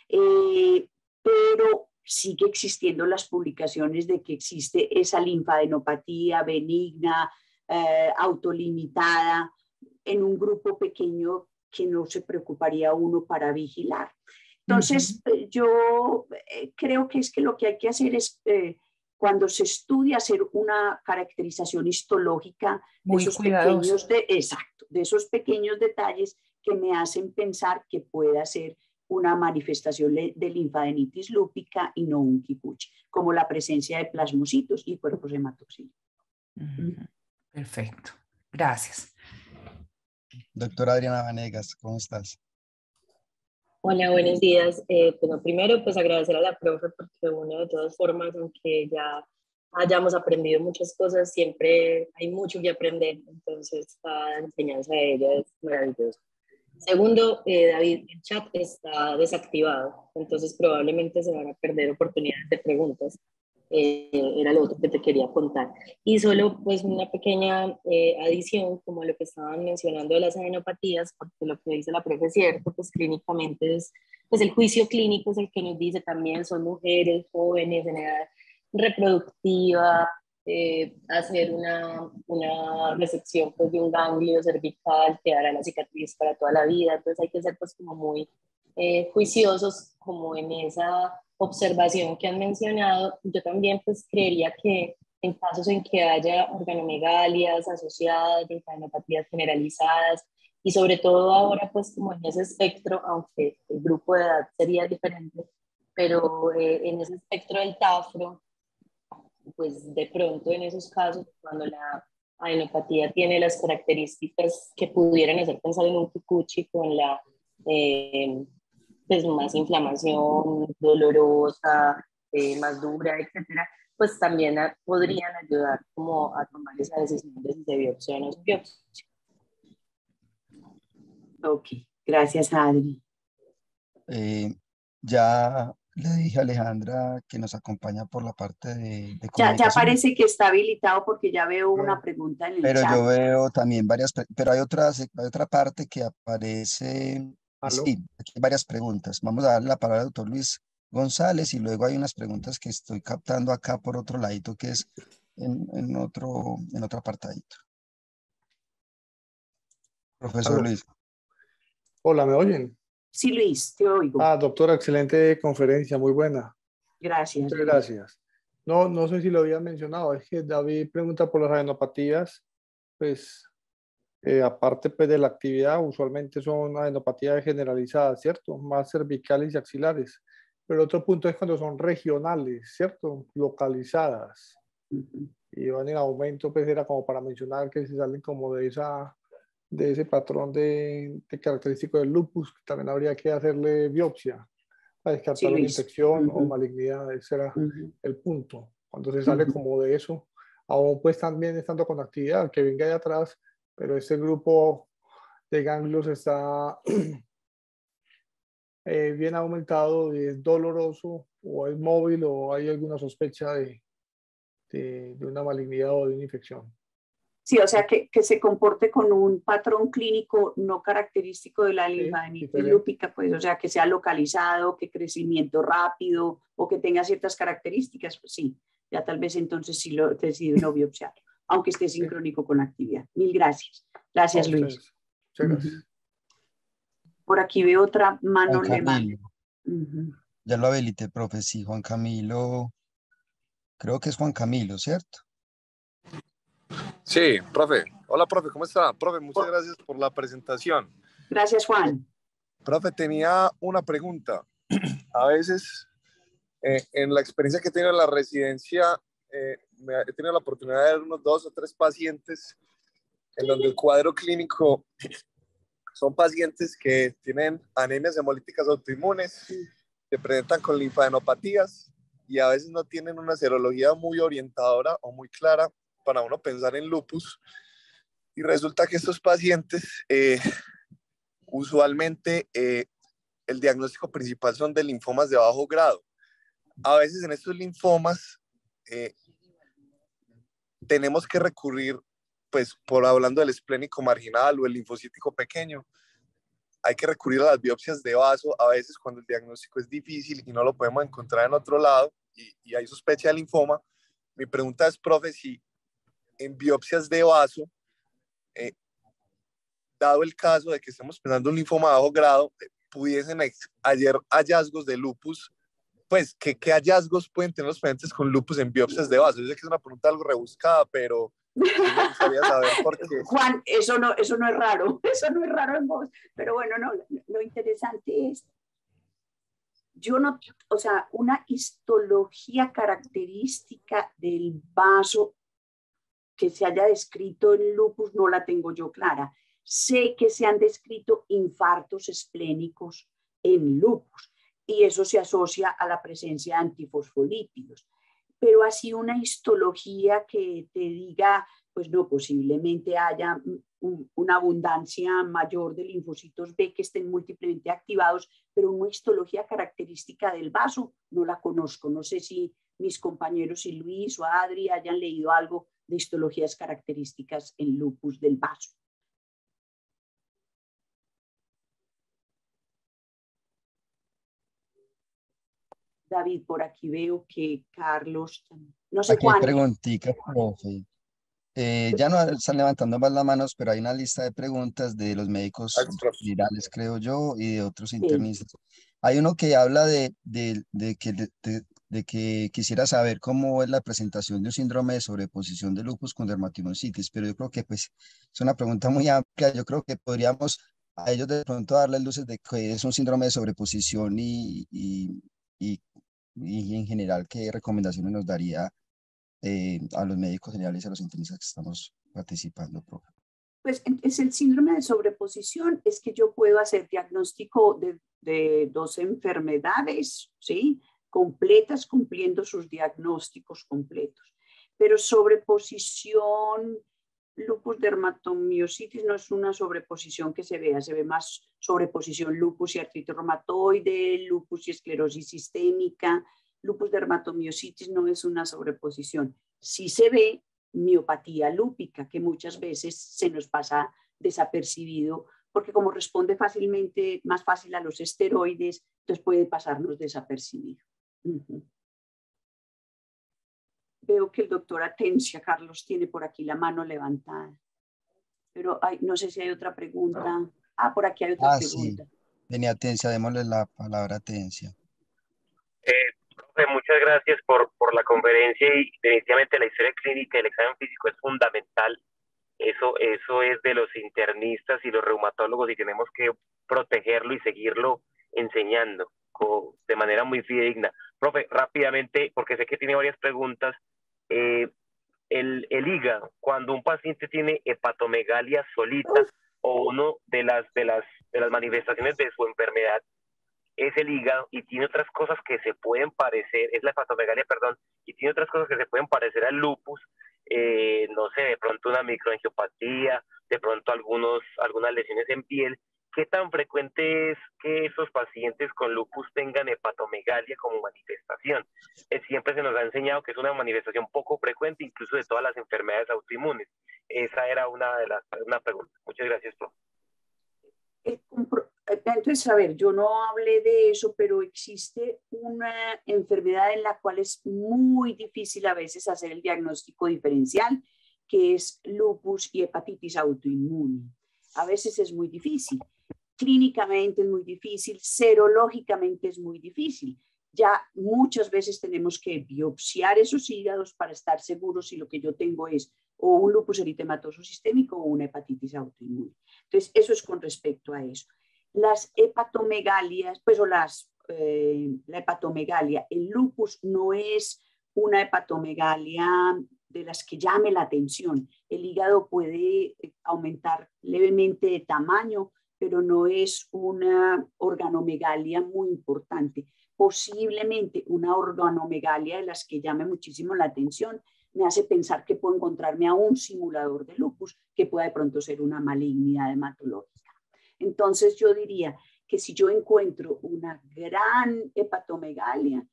Pero sigue existiendo las publicaciones de que existe esa linfadenopatía benigna, autolimitada, en un grupo pequeño que no se preocuparía uno para vigilar. Entonces, yo creo que es que lo que hay que hacer es, cuando se estudia, hacer una caracterización histológica de esos pequeños, de esos pequeños detalles que me hacen pensar que pueda ser una manifestación de linfadenitis lúpica y no un Kikuchi, como la presencia de plasmocitos y cuerpos hematoxílicos. Perfecto, gracias. Doctora Adriana Vanegas, ¿cómo estás? Hola, buenos días. Bueno, primero, pues agradecer a la profe porque uno de todas formas, aunque ya hayamos aprendido muchas cosas, siempre hay mucho que aprender, entonces cada enseñanza de ella es maravillosa. Segundo, David, el chat está desactivado, entonces probablemente se van a perder oportunidades de preguntas. Era lo otro que te quería contar. Y solo pues una pequeña adición, como lo que estaban mencionando de las adenopatías, porque lo que dice la profe es cierto, pues clínicamente es, pues el juicio clínico es el que nos dice también son mujeres jóvenes en edad reproductiva, hacer una resección pues, de un ganglio cervical que hará la cicatriz para toda la vida, entonces hay que ser pues como muy juiciosos como en esa observación que han mencionado. Yo también pues creería que en casos en que haya organomegalias asociadas, linfadenopatías generalizadas y sobre todo ahora pues como en ese espectro, aunque el grupo de edad sería diferente, pero en ese espectro del TAFRO, pues de pronto en esos casos cuando la adenopatía tiene las características que pudieran hacer pensar en un Kikuchi con la pues más inflamación dolorosa, más dura, etcétera, pues también podrían ayudar como a tomar esa decisión de si se biopsia o no se biopsia. Ok, gracias Adri. Ya le dije a Alejandra que nos acompaña por la parte de Ya comunicación. parece que está habilitado porque ya veo una pregunta en el Pero chat. yo veo también varias, pero hay otra parte que aparece. ¿Aló? Sí, aquí hay varias preguntas. Vamos a darle la palabra al doctor Luis González y luego hay unas preguntas que estoy captando acá por otro ladito que es en otro apartadito. Profesor ¿Aló? Luis. Hola, ¿me oyen? Sí, Luis, te oigo. Doctora, excelente conferencia, muy buena. Gracias. Muchas Luis. gracias. No sé si lo había mencionado, es que David pregunta por las adenopatías, pues aparte pues, de la actividad, usualmente son adenopatías generalizadas, ¿cierto? Más cervicales y axilares. Pero otro punto es cuando son regionales, ¿cierto? Localizadas. Y van en aumento, pues era como para mencionar que se salen como de ese patrón de característico del lupus, que también habría que hacerle biopsia para descartar una infección o malignidad. Ese era el punto. Cuando se sale como de eso, aún pues también estando con actividad, que venga de atrás, pero ese grupo de ganglios está bien aumentado, y es doloroso o es móvil o hay alguna sospecha de una malignidad o de una infección. Sí, o sea, que se comporte con un patrón clínico no característico de la linfadenitis lúpica, pues, o sea, que sea localizado, que crecimiento rápido o que tenga ciertas características, pues sí, ya tal vez entonces sí lo decide no biopsiar, aunque esté sincrónico con la actividad. Mil gracias. Gracias, Luis. Muchas gracias. Por aquí veo otra mano Juan Camilo. Ya lo habilité, profe, sí, Juan Camilo, creo que es Juan Camilo, ¿cierto? Sí, profe. Hola, profe, ¿cómo está? Profe, muchas gracias por la presentación. Gracias, Juan. Profe, tenía una pregunta. A veces, en la experiencia que he tenido en la residencia, he tenido la oportunidad de ver unos 2 o 3 pacientes en donde el cuadro clínico son pacientes que tienen anemias hemolíticas autoinmunes, se presentan con linfadenopatías y a veces no tienen una serología muy orientadora o muy clara para uno pensar en lupus, y resulta que estos pacientes usualmente el diagnóstico principal son de linfomas de bajo grado. A veces en estos linfomas tenemos que recurrir, pues por hablando del esplénico marginal o el linfocítico pequeño, hay que recurrir a las biopsias de vaso a veces cuando el diagnóstico es difícil y no lo podemos encontrar en otro lado y hay sospecha de linfoma. Mi pregunta es, profe, si en biopsias de vaso, dado el caso de que estemos pensando en un linfoma de bajo grado, pudiesen hallar hallazgos de lupus, pues, ¿qué hallazgos pueden tener los pacientes con lupus en biopsias de vaso? Yo sé que es una pregunta algo rebuscada, pero sí me gustaría saber por qué. Juan, eso no es raro, eso no es raro en vos, pero bueno, no, lo interesante es, yo no, o sea, una histología característica del vaso que se haya descrito en lupus no la tengo yo clara. Sé que se han descrito infartos esplénicos en lupus y eso se asocia a la presencia de antifosfolípidos. Pero así una histología que te diga, pues no, posiblemente haya una abundancia mayor de linfocitos B que estén múltiplemente activados, pero una histología característica del vaso no la conozco. No sé si mis compañeros y Luis o Adri hayan leído algo de histologías características en lupus del vaso. David, por aquí veo que Carlos, no sé, Aquí hay Juan. preguntitas, profe. Ya no están levantando más las manos, pero hay una lista de preguntas de los médicos virales, creo yo, y de otros internistas. Hay uno que habla de que quisiera saber cómo es la presentación de un síndrome de sobreposición de lupus con dermatomyositis, pero yo creo que pues es una pregunta muy amplia. Yo creo que podríamos a ellos de pronto darles luces de que es un síndrome de sobreposición y en general qué recomendaciones nos daría a los médicos generales y a los internistas que estamos participando, profe. Pues es el síndrome de sobreposición, es que yo puedo hacer diagnóstico de dos enfermedades, ¿sí? Completas, cumpliendo sus diagnósticos completos. Pero sobreposición, lupus dermatomiositis no es una sobreposición que se vea, se ve más sobreposición lupus y artritis reumatoide, lupus y esclerosis sistémica. Lupus dermatomiositis no es una sobreposición. Sí se ve miopatía lúpica, que muchas veces se nos pasa desapercibido, porque como responde fácilmente, más fácil a los esteroides, entonces puede pasarnos desapercibido. Veo que el doctor Atencia, Carlos, tiene por aquí la mano levantada. Pero no sé si hay otra pregunta. Por aquí hay otra pregunta. Sí. Venía Atencia, démosle la palabra a Atencia. Profe, muchas gracias por la conferencia y definitivamente la historia clínica y el examen físico es fundamental. Eso es de los internistas y los reumatólogos y tenemos que protegerlo y seguirlo enseñando de manera muy fidedigna. Profe, rápidamente, porque sé que tiene varias preguntas, el hígado, cuando un paciente tiene hepatomegalia solita o uno de las manifestaciones de su enfermedad es el hígado y tiene otras cosas que se pueden parecer, es la hepatomegalia, perdón, y tiene otras cosas que se pueden parecer al lupus, no sé, de pronto una microangiopatía, de pronto algunas lesiones en piel. ¿Qué tan frecuente es que esos pacientes con lupus tengan hepatomegalia como manifestación? Siempre se nos ha enseñado que es una manifestación poco frecuente, incluso de todas las enfermedades autoinmunes. Esa era una pregunta. Muchas gracias, profe. Entonces, a ver, yo no hablé de eso, pero existe una enfermedad en la cual es muy difícil a veces hacer el diagnóstico diferencial, que es lupus y hepatitis autoinmune. A veces es muy difícil. Clínicamente es muy difícil, serológicamente es muy difícil. Ya muchas veces tenemos que biopsiar esos hígados para estar seguros si lo que yo tengo es o un lupus eritematoso sistémico o una hepatitis autoinmune. Entonces, eso es con respecto a eso. Las hepatomegalias, pues la hepatomegalia, el lupus no es una hepatomegalia de las que llame la atención. El hígado puede aumentar levemente de tamaño, pero no es una organomegalia muy importante. Posiblemente una organomegalia de las que llame muchísimo la atención me hace pensar que puedo encontrarme a un simulador de lupus que pueda de pronto ser una malignidad hematológica. Entonces yo diría que si yo encuentro una gran hepatomegalia,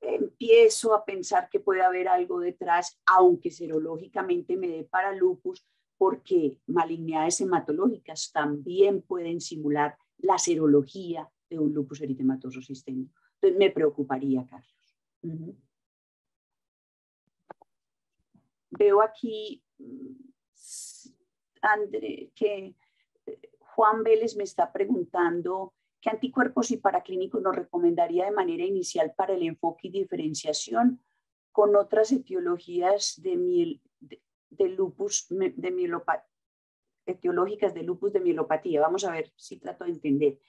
empiezo a pensar que puede haber algo detrás, aunque serológicamente me dé para lupus, porque malignidades hematológicas también pueden simular la serología de un lupus eritematoso sistémico. Entonces me preocuparía, Carlos. Veo aquí, André, que Juan Vélez me está preguntando qué anticuerpos y paraclínicos nos recomendaría de manera inicial para el enfoque y diferenciación con otras etiologías de lupus, etiológicas de lupus de mielopatía. Vamos a ver si trato de entender.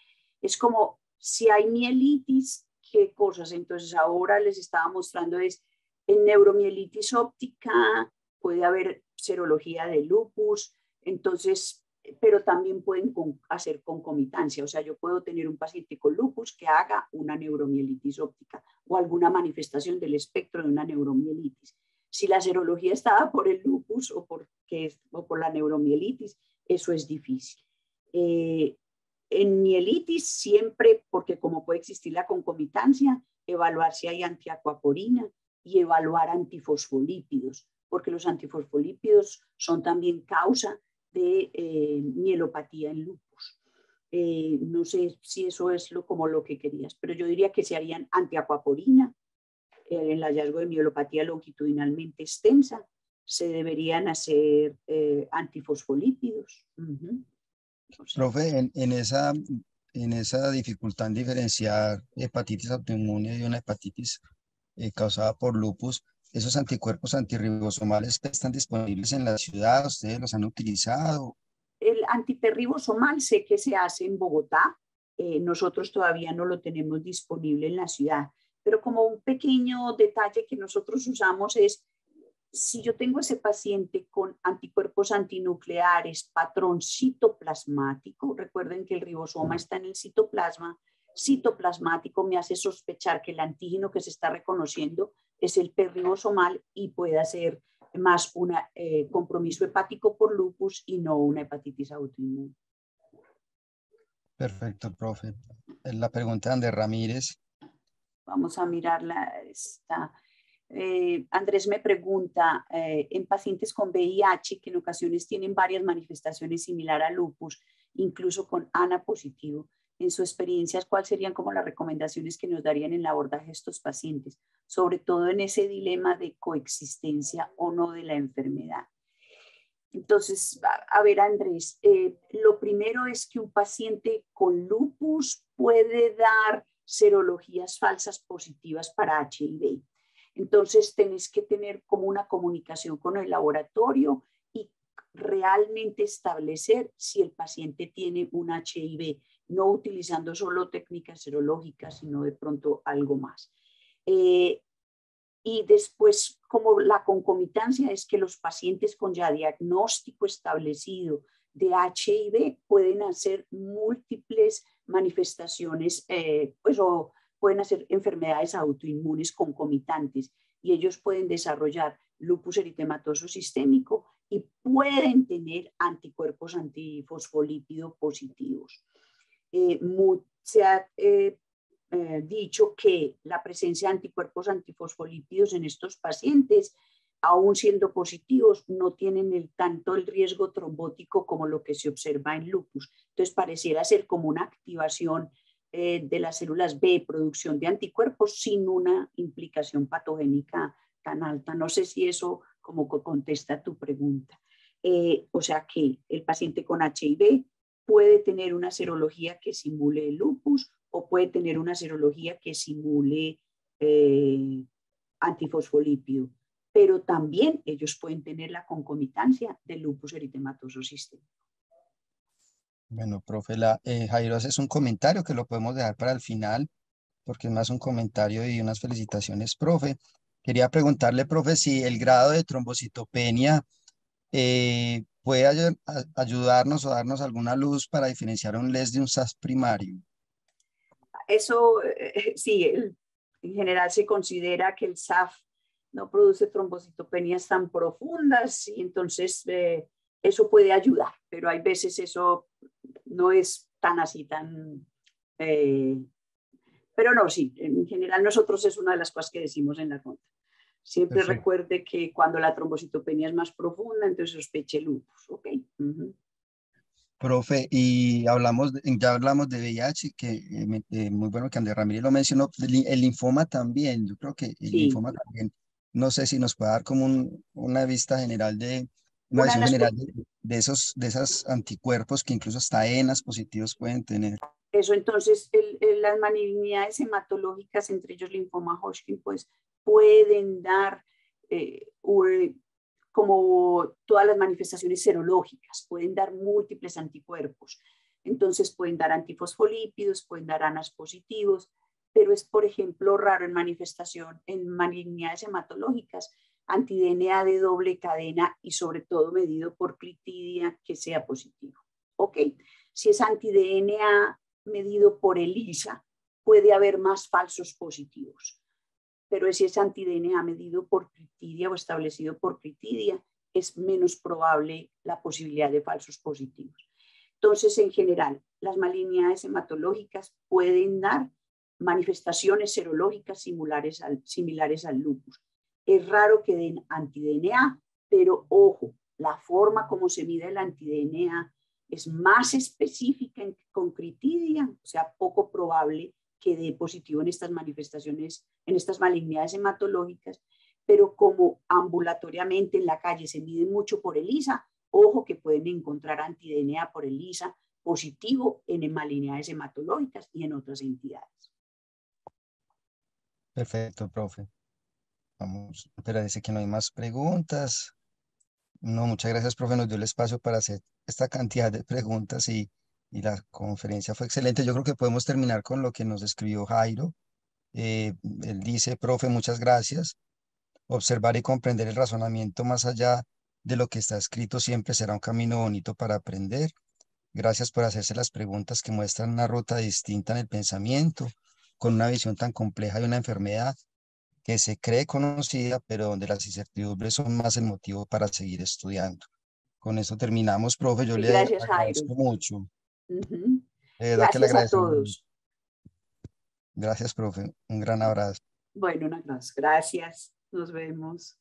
Es como si hay mielitis, ¿qué cosas? Entonces ahora les estaba mostrando es en neuromielitis óptica puede haber serología de lupus, entonces, pero también pueden hacer concomitancia, o sea, yo puedo tener un paciente con lupus que haga una neuromielitis óptica o alguna manifestación del espectro de una neuromielitis. Si la serología estaba por el lupus o por la neuromielitis, eso es difícil. En mielitis siempre, porque como puede existir la concomitancia, evaluar si hay antiacuaporina y evaluar antifosfolípidos, porque los antifosfolípidos son también causa de mielopatía en lupus. No sé si eso es como lo que querías, pero yo diría que se harían antiacuaporina, el hallazgo de mielopatía longitudinalmente extensa, se deberían hacer antifosfolípidos. Profe, en esa dificultad en diferenciar hepatitis autoinmune de una hepatitis causada por lupus, ¿esos anticuerpos antirribosomales están disponibles en la ciudad? ¿Ustedes los han utilizado? El antiperribosomal sé que se hace en Bogotá. Nosotros todavía no lo tenemos disponible en la ciudad. Pero como un pequeño detalle que nosotros usamos es, si yo tengo ese paciente con anticuerpos antinucleares, patrón citoplasmático, recuerden que el ribosoma está en el citoplasma, citoplasmático me hace sospechar que el antígeno que se está reconociendo es el perribosomal y puede ser más un compromiso hepático por lupus y no una hepatitis autoinmune. Perfecto, profe. La pregunta de Andrés Ramírez. Vamos a mirarla. Andrés me pregunta, en pacientes con VIH que en ocasiones tienen varias manifestaciones similares a lupus, incluso con ANA positivo, en su experiencia, ¿cuáles serían como las recomendaciones que nos darían en el abordaje de estos pacientes? Sobre todo en ese dilema de coexistencia o no de la enfermedad. Entonces, a ver, Andrés, lo primero es que un paciente con lupus puede dar serologías falsas positivas para HIV. Entonces, tenés que tener como una comunicación con el laboratorio y realmente establecer si el paciente tiene un HIV, no utilizando solo técnicas serológicas, sino de pronto algo más. Y después, como la concomitancia es que los pacientes con ya diagnóstico establecido de HIV pueden hacer múltiples manifestaciones, o pueden hacer enfermedades autoinmunes concomitantes y ellos pueden desarrollar lupus eritematoso sistémico y pueden tener anticuerpos antifosfolípido positivos. Se ha dicho que la presencia de anticuerpos antifosfolípidos en estos pacientes, aún siendo positivos, no tienen tanto el riesgo trombótico como lo que se observa en lupus. Entonces pareciera ser como una activación de las células B, producción de anticuerpos sin una implicación patogénica tan alta. No sé si eso como contesta tu pregunta. O sea que el paciente con HIV puede tener una serología que simule el lupus o puede tener una serología que simule antifosfolípido, pero también ellos pueden tener la concomitancia del lupus eritematoso sistémico. Bueno, profe, Jairo hace un comentario que lo podemos dejar para el final, porque es más un comentario y unas felicitaciones, profe. Quería preguntarle, profe, si el grado de trombocitopenia puede ayudarnos o darnos alguna luz para diferenciar un LES de un SAS primario. Eso, sí, en general se considera que el SAF no produce trombocitopenias tan profundas y entonces eso puede ayudar, pero hay veces eso no es tan así, Pero no, sí, en general nosotros es una de las cosas que decimos en la ronda. Siempre Perfecto. recuerde que cuando la trombocitopenia es más profunda, entonces sospeche lupus, ¿ok? Profe, y ya hablamos de VIH, que muy bueno que Andrés Ramírez lo mencionó, el linfoma también, yo creo que el Sí, linfoma también, no sé si nos puede dar como una vista general una una de visión las general de esos anticuerpos que incluso hasta ENAs positivos pueden tener. Eso entonces, las malignidades hematológicas, entre ellos linfoma Hodgkin, pues pueden dar como todas las manifestaciones serológicas, pueden dar múltiples anticuerpos. Entonces pueden dar antifosfolípidos, pueden dar ANAs positivos, pero es, por ejemplo, raro en manifestación, en malignidades hematológicas, anti-DNA de doble cadena y sobre todo medido por clitidia que sea positivo. Ok, si es anti-DNA medido por ELISA, puede haber más falsos positivos. Pero si es anti-DNA medido por critidia o establecido por critidia, es menos probable la posibilidad de falsos positivos. Entonces, en general, las malignidades hematológicas pueden dar manifestaciones serológicas similares al lupus. Es raro que den anti-DNA, pero ojo, la forma como se mide el anti-DNA es más específica con critidia, o sea, poco probable que dé positivo en estas manifestaciones, en estas malignidades hematológicas, pero como ambulatoriamente en la calle se mide mucho por ELISA, ojo que pueden encontrar anti-DNA por ELISA positivo en malignidades hematológicas y en otras entidades. Perfecto, profe. Vamos, pero dice que no hay más preguntas. No, muchas gracias, profe. Nos dio el espacio para hacer esta cantidad de preguntas y la conferencia fue excelente. Yo creo que podemos terminar con lo que nos escribió Jairo. Él dice, profe, muchas gracias. Observar y comprender el razonamiento más allá de lo que está escrito siempre será un camino bonito para aprender. Gracias por hacerse las preguntas que muestran una ruta distinta en el pensamiento, con una visión tan compleja de una enfermedad que se cree conocida, pero donde las incertidumbres son más el motivo para seguir estudiando. Con esto terminamos, profe. Yo le Gracias, Jairo. agradezco mucho. Uh-huh. De verdad que le Gracias a agradezco. todos. Gracias, profe. Un gran abrazo. Bueno, un abrazo. Gracias. Nos vemos.